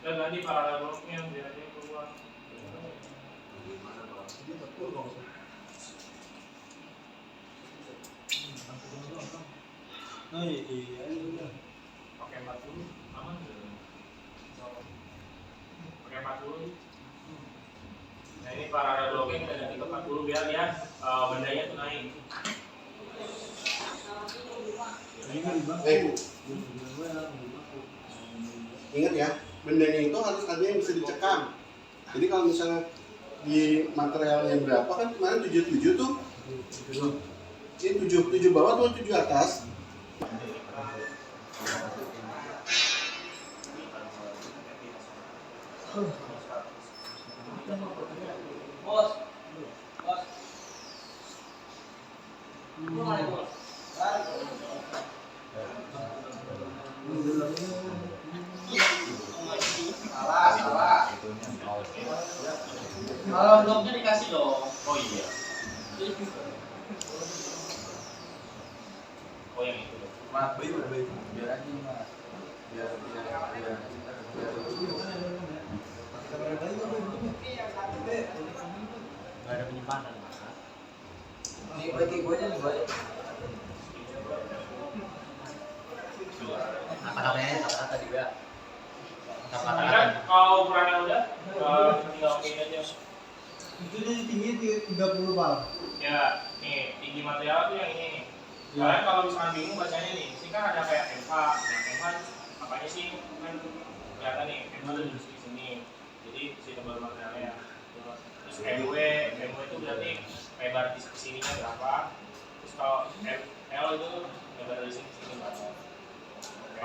Udah ganti paralel bloknya biar dia keluar. Pakai 40 aman tuh. Pakai 40. Nah ini paralel blocking udah ganti ke 40 biar dia bendanya tuh naik. Ingat ya, bendanya itu harus ada yang bisa dicekam. Jadi kalau misalnya di material yang berapa kan kemarin 77 tuh, ini 7 bawah tuh 7 atas. Salah. Kalau bloknya dikasih dong. Oh iya. Oh yang itu dong. Mas, baik. Biar aja mas. Biar. Gak ada penyimpanan. Ini bagi gue aja nih gue. Kata-kata juga. Kan kalau ukurannya udah, tinggal okein aja. Itu dia tinggi 30 bal. Ya, nih tinggi material tuh yang ini nih. Kalian kalau misalkan bingung bacanya nih, sini kan ada kayak MH, apanya sih kan kelihatan nih, MH tuh di sini. Jadi si tebal materialnya. Terus MW itu berarti lebar di sininya berapa? Terus kalau L itu lebar dari sini berapa? Oke.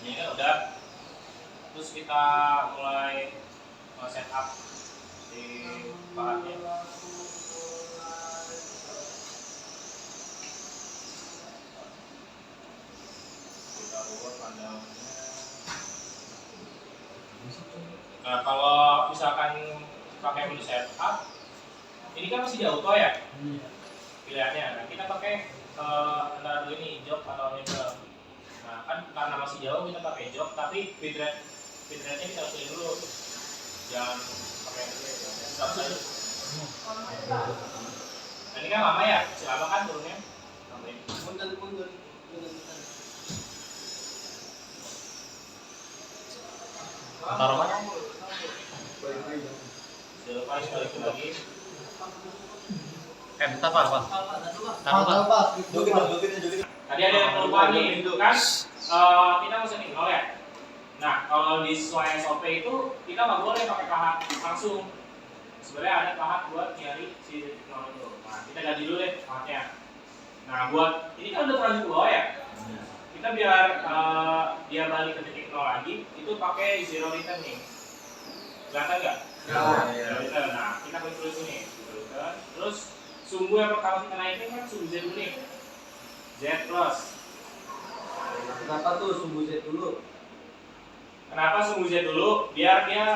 Ini kan udah. Terus kita mulai setup di bahannya. Kita buat pandangannya. Nah kalau misalkan pakai menu setup, ini kan masih di auto ya pilihannya. Nah kita pakai antara dulu ini jog atau enable. Nah kan karena masih jauh kita pakai jog, tapi bitrate-nya kita usulin dulu. Jangan pakai stop saja. Nah ini kan lama ya, masih lama kan turunnya. Punten. Taruh mana? Lepas balik lagi. Bentar Pak. Jokin. Tadi ada yang kelupaan nih, kan kita mesti nol ya. Nah kalau di sesuai SOP itu kita nggak boleh pakai pahat langsung. Sebenarnya ada pahat buat nyari si nol itu. Nah kita ganti dulu deh pahatnya. Nah buat ini kan udah terlanjur ke bawah ya. Kita biar dia balik ke titik nol lagi, itu pakai zero return nih. Kelihatan nggak? Ya. Nah kita klik terus ini. Terus sumbu yang pertama kita naikin kan sumbu Z dulu nih. Z plus. Kenapa tuh sumbu Z dulu? Kenapa sumbu Z dulu? Biar dia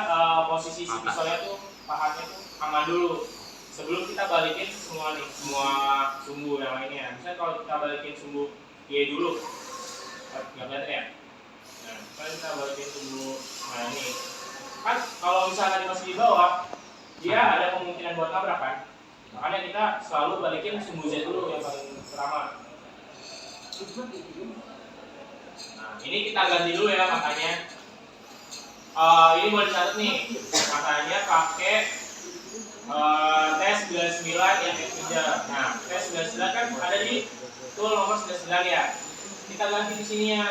posisi si pisaunya tuh pahatnya tuh aman dulu. Sebelum kita balikin semua sumbu yang lainnya. Misalnya kalau kita balikin sumbu Y dulu, nggak kelihatan ya? Nah, misalnya kita balikin sumbu ini. Kan kalau misalnya masih di bawah, dia ada kemungkinan buat nabrak kan? Makanya kita selalu balikin sumbu Z dulu yang paling pertama. Nah, ini kita ganti dulu ya makanya. Ini boleh dicatat nih, makanya pakai T99 yang F3. Nah, T99 kan ada di tool nomor 99 ya. Kita ganti di sininya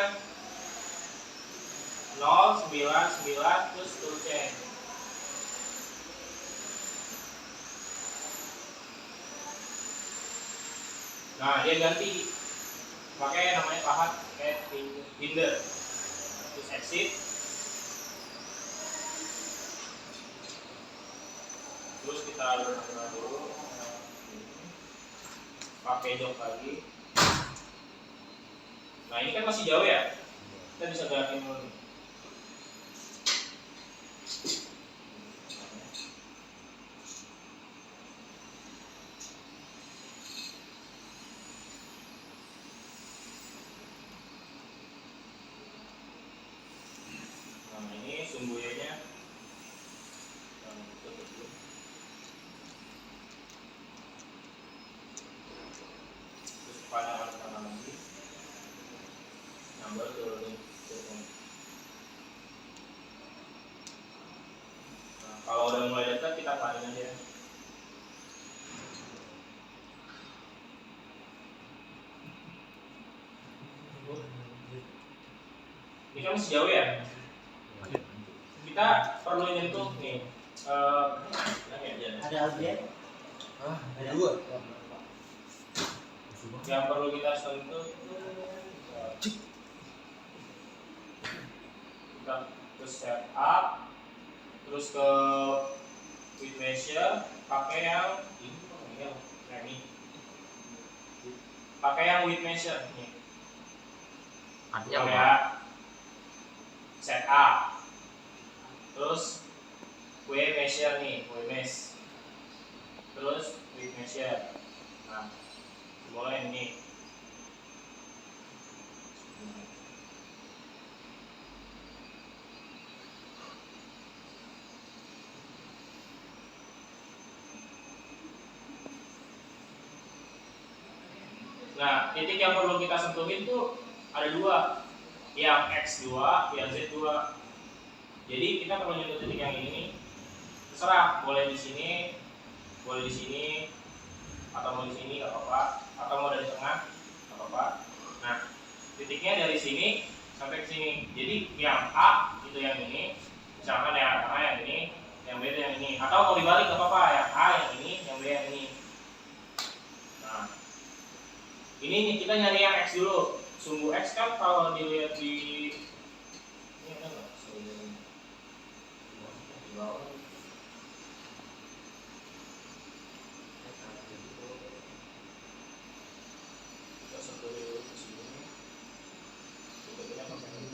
099 terus tool change. Nah, dia ganti pakai namanya pahat kayak binder. Terus exit. Terus kita luruskan dulu. Pakai jok lagi. Nah, ini kan masih jauh ya. Kita bisa gerakin dulu nih. sumbu Y-nya. Tutup dulu. Terus pada kanan lagi. Nambah turunin. Nah, kalau udah mulai dekat kita panen aja. Ini kan masih jauh ya. Kita perlu nyentuh nih. Ada objek? Ada dua. Yang perlu kita sentuh kita ke set up, terus ke width measure, pakai yang ini, pakai yang width measure nih. Artinya apa? Ya, set up, terus W measure nih, W mesh, terus width measure. Nah, mulai ini. Nah, titik yang perlu kita sentuhin tuh ada dua, yang X2, yang Z2. Jadi kita perlu nyentuh titik yang ini nih. Terserah, boleh di sini, atau mau di sini nggak apa-apa, atau mau dari tengah nggak apa-apa. Nah, titiknya dari sini sampai ke sini. Jadi yang A itu yang ini, misalkan yang A yang ini, yang B itu yang ini, atau mau dibalik nggak apa-apa, yang A yang ini, yang B yang ini. Nah, ini nih kita nyari yang X dulu. Sumbu X kan kalau dilihat di ini ada nggak? Di bawah. Kita sentuh dulu ke sini. Kita pakai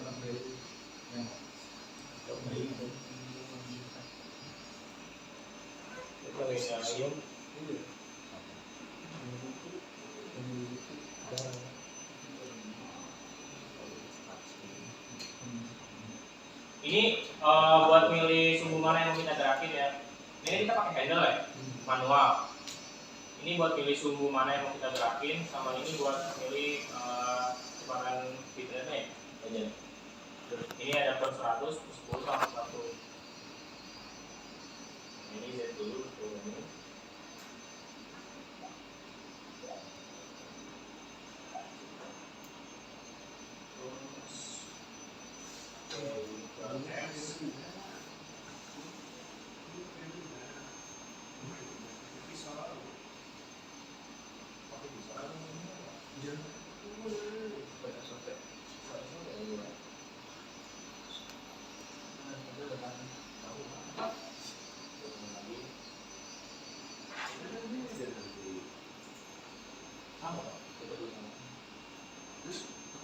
ini buat milih sumbu mana yang mau kita gerakin ya. Ini kita pakai handle ya, manual. Ini buat pilih sumbu mana yang mau kita gerakin, sama ini buat pilih kecepatan feedernya ya. Ini ada per 100, per 10 sama 1. Ini Z dulu, ini.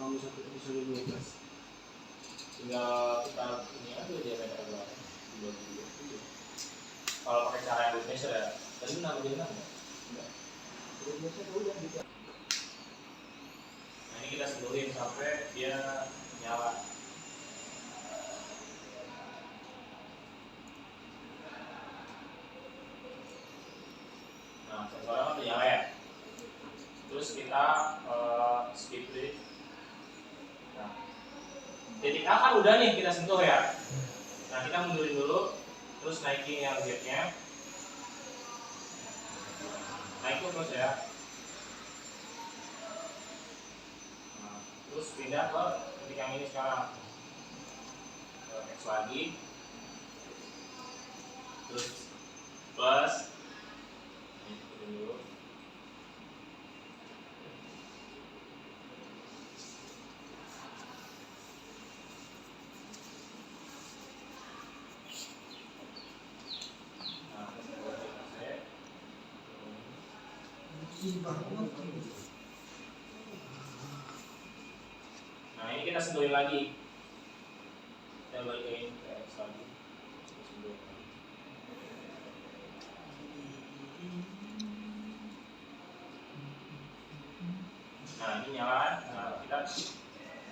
Kalau misalnya bisa 12. Tinggal kita ini aja diameter berapa? 27. Kalau pakai cara yang measure ya, tadi 6 jadi 6 ya? Enggak. Nah, ini kita sentuhin sampai dia nyala. Nah, sensornya kan udah nyala ya. Terus kita skip dulu. Nah, titik A kan udah nih kita sentuh ya. Nah, kita mundurin dulu, terus naikin yang Z-nya. Naikin terus ya. Nah, terus pindah ke titik yang ini sekarang. Ke X lagi. Terus plus. Ini dulu. Nah, ini kita sentuhin lagi. Kita balikin ke X lagi. Kita sentuhin lagi. Nah, ini nyala. Nah, kita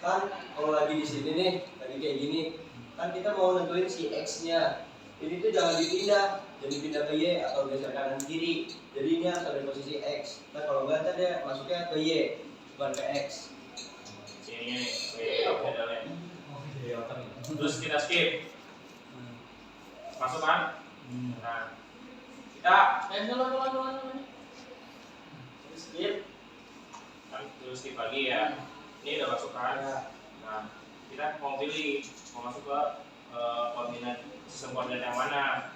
Kan kalau lagi di sini nih, lagi kayak gini, kan kita mau nentuin si X-nya. Jadi itu jangan dipindah ke Y atau geser kanan kiri. Jadi ini harus ada di posisi X. Nah kalau enggak ntar dia masuknya ke Y, bukan ke X. Sini nih, pedalnya. Terus kita skip. Masuk kan? Nah, kita skip. Kan terus skip lagi ya. Ini udah masuk kan? Nah, kita mau pilih mau masuk ke koordinat sistem koordinat yang mana?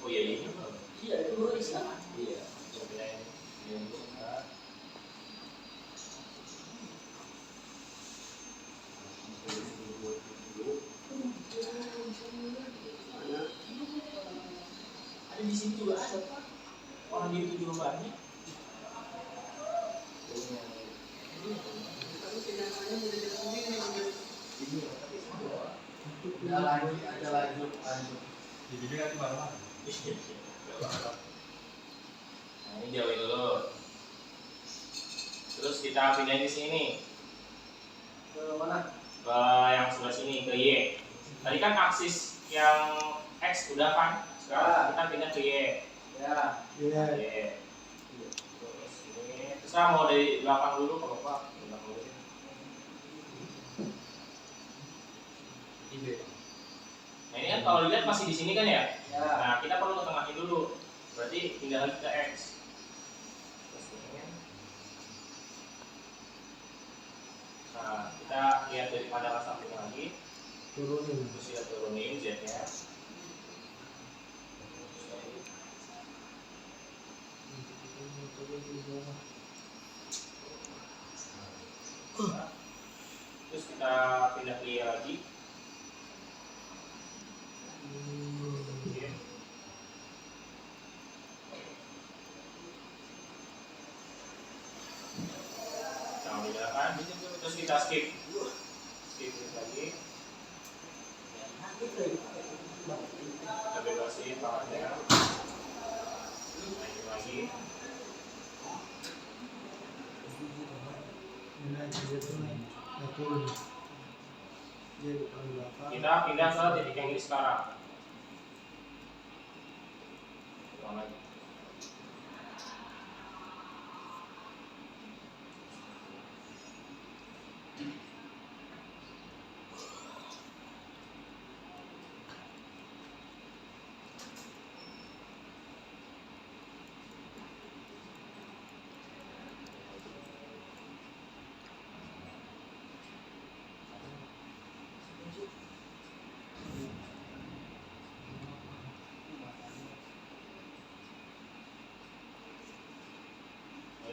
Oh iya ini. Iya itu dulu istilah. Iya. Coba ini. Ada di sini juga ada Pak. Orang di itu juga banyak. Ada lanjut. Jadi dia kan baru. Nah, ini jauhin dulu. Terus kita pindah di sini Ke mana? ke yang sebelah sini ke Y. Tadi kan aksis yang X udah kan? Sekarang kita pindah ke Y. Ya. Y. Terus ini terserah mau dari belakang dulu kalau apa? Belakang dulu. Nah ini kan kalau dilihat masih di sini kan ya? Ya. Nah kita perlu ketengahin dulu. Berarti pindah lagi ke X. Terus ini. Nah kita lihat dari pandangan samping lagi. Terus kita turunin Z-nya. Terus kita pindah ke Y lagi. Oke. Jangan bedakan. Terus kita skip lagi. Kita bebasin tangannya. Naikin lagi. Kita pindah ke titik yang ini sekarang. Ulang lagi.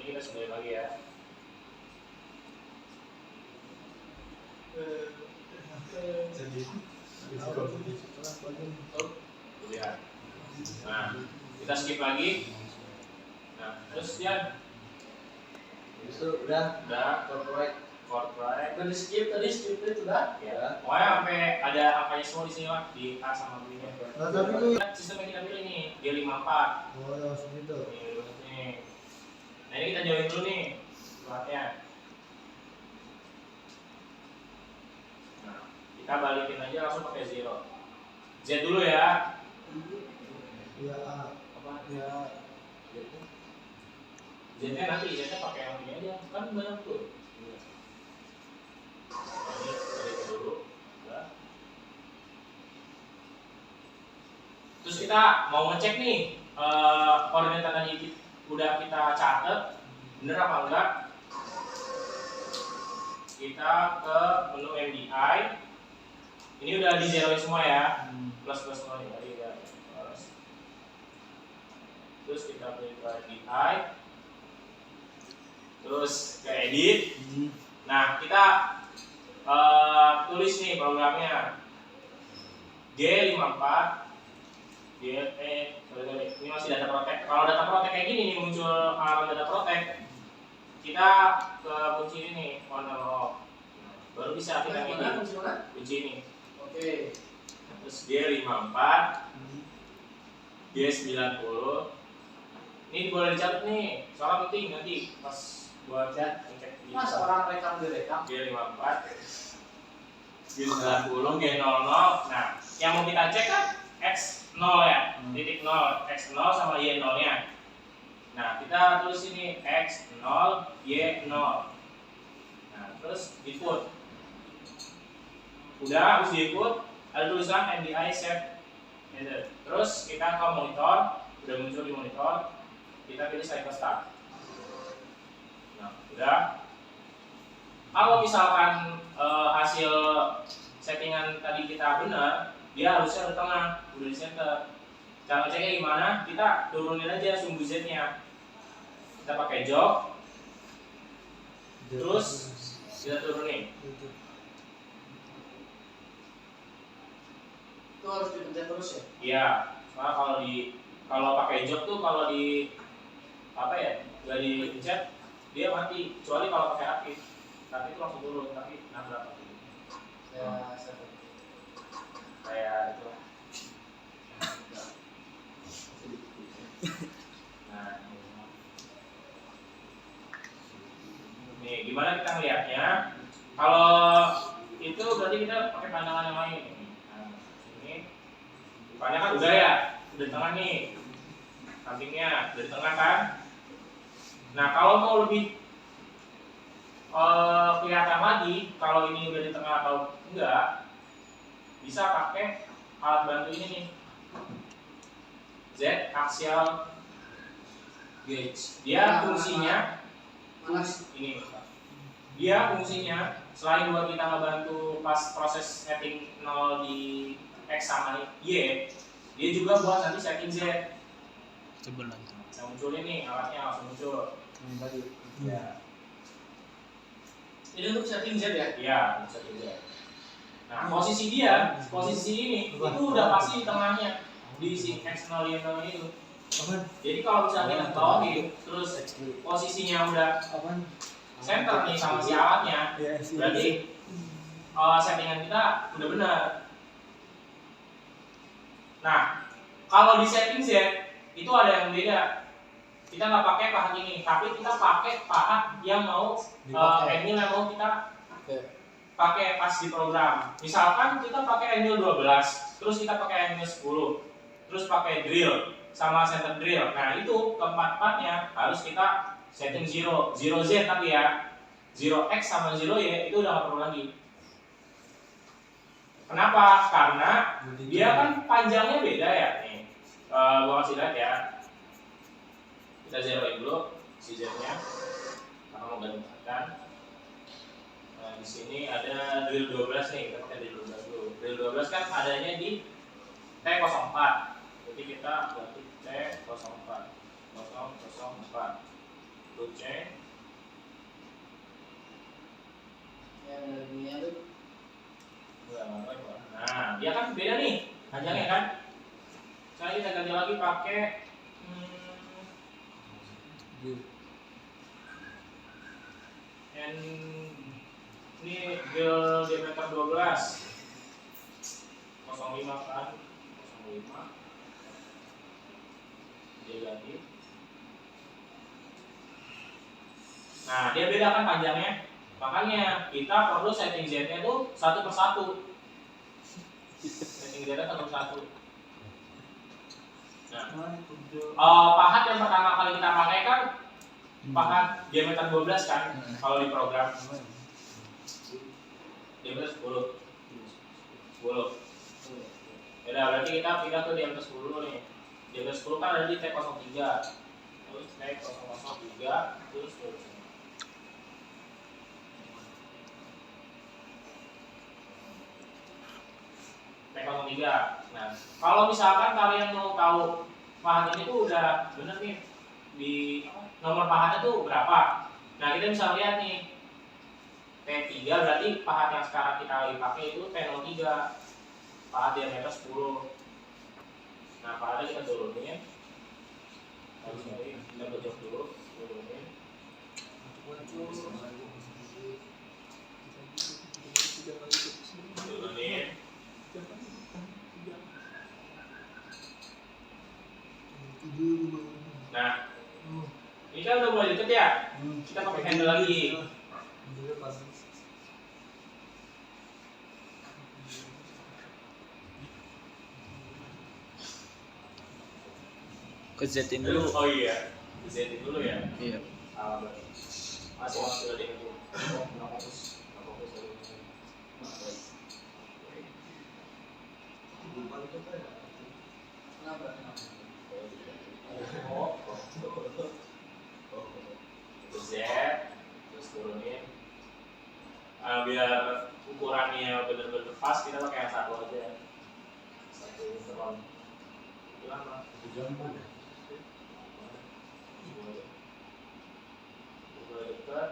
Ini kita sebaik lagi ya. Lihat. Nah, kita skip lagi. Nah, terus dia Itu udah corporate. Tadi skip itu udah. Ya, pokoknya sampai ada angkanya semua di sini lah di A sama B nya. Nah, tapi itu Sistem yang kita pilih nih, G54. oh ya segitu. Nih. Nah ini kita jauhin dulu nih platnya. Nah, kita balikin aja langsung pakai zero. Z dulu ya. Ya A. Apa? Ya. Z-nya nanti, Z-nya pakai yang ini aja. Kan banyak tuh. Ini balikin dulu. Udah. Terus kita mau ngecek nih koordinat tadi udah kita catat bener apa enggak. Kita ke menu MDI. Ini udah di zeroin semua ya. Plus semua nih tadi ya. Terus kita pilih ke MDI. Terus ke edit. Nah kita tulis nih programnya G54 sorry, ini masih data protect. Kalau data protect kayak gini nih muncul halaman data protect, kita ke kunci ini nih, corner off. Baru bisa kita ini kunci ini. Oke. Terus G54, G90. Ini boleh dicatat nih, soalnya penting nanti pas buat ngecek di Masa orang rekam direkam? G54 G90 G00. Nah yang mau kita cek kan X0 ya, titik 0 X0 sama Y0 nya. Nah kita tulis ini X0 Y0. Nah terus input, udah habis diinput ada tulisan MDI set enter. Terus kita ke monitor, udah muncul di monitor, kita pilih cycle start. Nah udah, kalau misalkan hasil settingan tadi kita benar, dia harusnya di tengah, udah di center. Cara ngeceknya gimana? Kita turunin aja sumbu Z-nya. Kita pakai jog, terus kita turunin. Itu harus dipencet terus ya? Iya, soalnya kalau pakai jog tuh kalau di apa ya, nggak dipencet dia mati. Kecuali kalau pakai aktif, tapi itu langsung turun, tapi nabrak gitu. Ya, Kayak itu. Nah, nih gimana kita ngelihatnya? Kalau itu berarti kita pakai pandangan yang lain. Nah, ini depannya kan udah ya, udah di tengah nih, sampingnya udah di tengah kan. Nah kalau mau lebih kelihatan lagi kalau ini udah di tengah atau enggak, bisa pakai alat bantu ini nih, Z axial gauge. Dia fungsinya ini, dia fungsinya selain buat kita ngebantu pas proses setting 0 di X sama Y, dia juga buat nanti setting Z. Coba nanti. Yang muncul ini alatnya langsung muncul. tadi. Ya. Ini untuk setting Z ya? Iya, bisa juga. Nah, posisi dia, posisi ini itu udah pasti di tengahnya di si X0 Y0 itu. Jadi kalau misalnya kita bawain terus posisinya udah center nih sama si alatnya, berarti settingan kita udah benar. Nah, kalau di setting Z itu ada yang beda. Kita nggak pakai pahat ini, tapi kita pakai pahat yang mau angle yang mau kita pakai pas di program. Misalkan kita pakai angle 12, terus kita pakai angle 10, terus pakai drill sama center drill. Nah itu keempat-empatnya harus kita setting 0 Z tapi ya 0x sama 0y itu udah nggak perlu lagi. Kenapa? Karena dia kan panjangnya beda ya. Nih, gua kasih lihat ya. Kita zeroin dulu si Z-nya. Karena mau gantikan. Nah, di sini ada drill 12 nih, kita pakai drill 12 dulu. Drill 12 kan adanya di T04. Jadi kita ganti T04. 004. Load chain. Yang dunia itu Nah, dia kan beda nih panjangnya kan. Sekarang kita ganti lagi pakai ini drill diameter 12 05 kan 05 dia ganti. Nah dia beda kan panjangnya, makanya kita perlu setting Z nya tuh satu persatu. Setting Z nya satu persatu. Nah, pahat yang pertama kali kita pakai kan pahat diameter 12 kan, kalau di program diameter 10. Ya berarti kita pindah ke diameter 10 nih. Diameter 10 kan ada di T03. Terus T003 terus T03. Nah, kalau misalkan kalian mau tahu pahat ini tuh udah bener nih di nomor pahatnya tuh berapa. Nah, kita bisa lihat nih T3 berarti pahat yang sekarang kita lagi pakai itu T03. Pahat diameter 10. Nah, pahatnya kita turunin. Kita bejok dulu, turunin. Turunin. Nah, ini kan udah mulai deket ya. kita pakai handle lagi. Ke Z-in dulu. Oh iya, Z dulu ya. Iya. Salah berarti. Masih ada itu. Nggak fokus. Oh, Z, terus turunin. Biar ukurannya bener-bener pas, kita pakai yang satu aja. Satu teron. Gimana? Mulai dekat.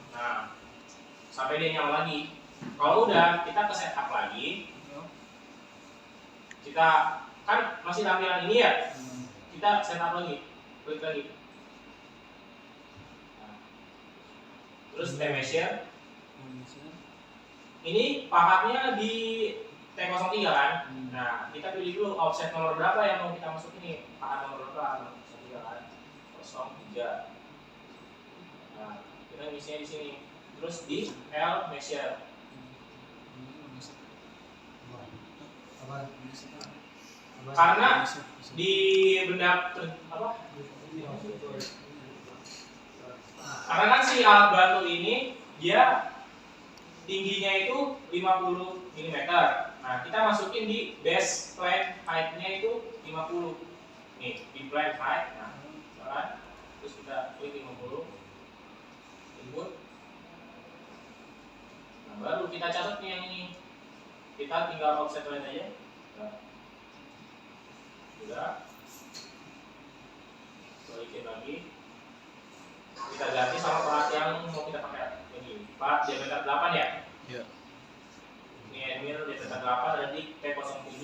Nah, sampai dia nyala lagi. Kalau udah, kita ke setup lagi. Kita kan masih tampilan ini ya. Kita setup lagi, klik lagi. Nah, terus T-measure. Ini pahatnya di T03 kan. Nah, kita pilih dulu offset nomor berapa yang mau kita masukin ini. Pahat nomor berapa? 03 kan. 03. Nah, kita isinya di sini. Terus di L measure. Karena di benda apa? Karena kan si alat bantu ini dia tingginya itu 50 mm. Nah, kita masukin di base plane height-nya itu 50. Nih, di plane height. Nah, kan? Terus kita klik 50. Input. Nah, baru kita catat nih yang ini. Kita tinggal offset line aja. Nah. Sudah. Balikin lagi. Kita ganti sama part yang mau kita pakai. Ini part diameter 8 ya? Iya. Ini admin diameter 8 ada di T07.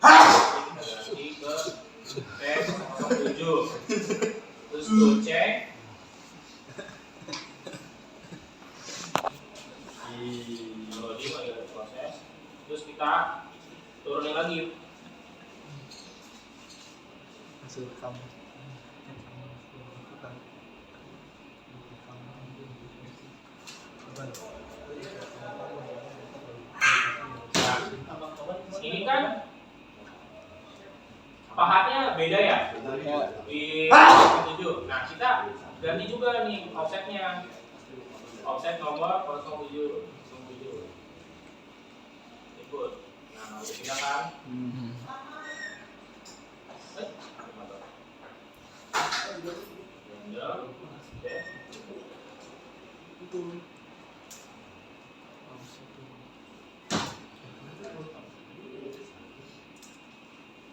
Jadi kita ganti ke T07. Terus cek. Loading lagi ada proses. Terus kita turunin lagi. Hasil kamu. Nah, ini kan pahatnya beda ya di 07. Nah, kita ganti juga nih offsetnya. Offset nomor 07. Ikut. Nah, udah kita kan.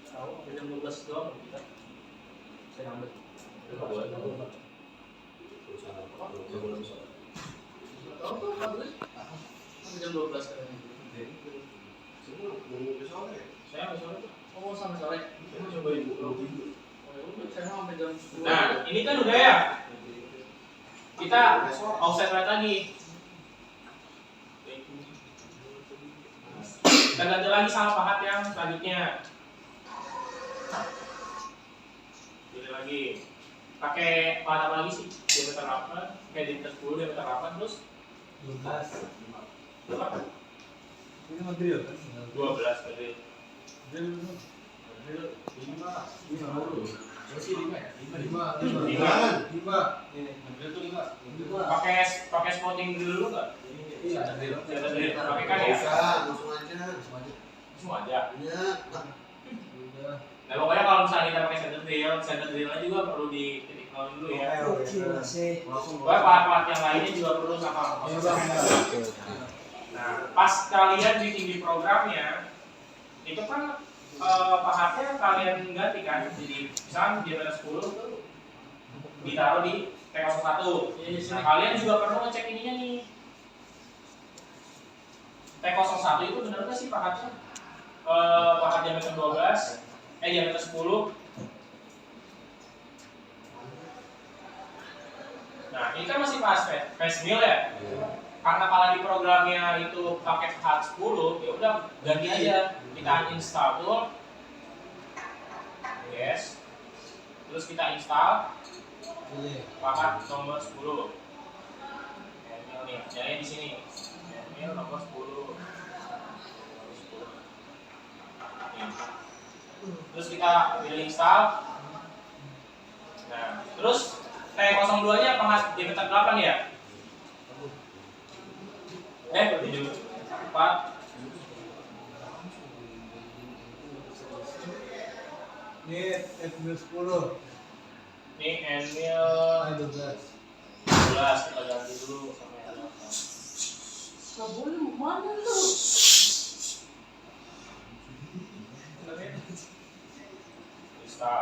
Tahu jam 12 doang kita. Saya ambil. Jam 12 kan. Saya ambil sore. Oh, sampai sore. Coba ibu kalau tidur. Saya sampai jam 10. Nah, ini kan udah ya. Kita offset right lagi. Kita ganti lagi sama pahat yang selanjutnya. Pilih lagi. Pakai pahat apa lagi sih? Diameter 8, kayak diameter 10, diameter 8 terus 12. berapa? Ini material kan? 12 kali. Pakai spotting dulu nggak? Iya, Pakai kan ya? langsung aja. Semua aja. Iya. Nah, pokoknya kalau misalnya kita pakai center drill juga perlu di titik nol dulu ya. Pokoknya part-part yang lainnya juga perlu sama. Nah, pas kalian bikin di programnya, itu kan pahatnya kalian ganti kan, jadi misalnya diameter 10 itu ditaruh di T01. Nah, kalian juga perlu ngecek ininya nih. T01 itu benar nggak sih pahatnya? Pahat diameter 12, diameter 10 Nah, ini kan masih flash meal ya. Karena kalau di programnya itu paket H10, ya udah ganti aja. Kita uninstall tuh. Yes. Terus kita install paket nomor 10. Mail nih, jadinya di sini. Mail nomor 10. Nih. Terus kita pilih install. Nah, terus T02-nya apa diminta 8 ya? 4. Ini F10. Ini Emil 12. 12 kita ganti dulu sampai ada. Gak boleh, mana lu? Bisa.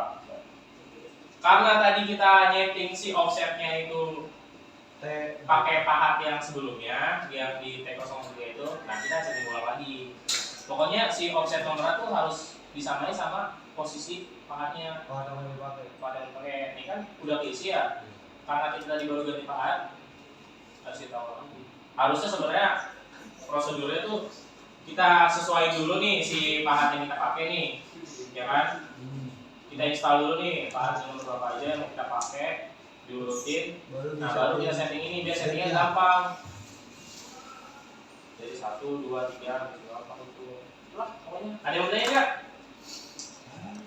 Karena tadi kita nyeting si offsetnya itu pakai pahat yang sebelumnya, yang di T03 itu, nah kita setting ulang lagi. Pokoknya si offset nomor itu harus disamai sama posisi pahatnya. Pahat yang dipakai ini kan udah keisi ya. Karena kita tadi baru ganti pahat, harus kita ulang lagi. Harusnya sebenarnya prosedurnya tuh kita sesuai dulu nih si pahat yang kita pakai nih, ya kan? Kita install dulu nih pahat nomor berapa aja yang mau kita pakai, diurutin. Nah baru kita setting ini, biar settingnya gampang. Jadi 1, 2, 3, 4, 5, 6. Lah, pokoknya. Ada yang mau tanya nggak?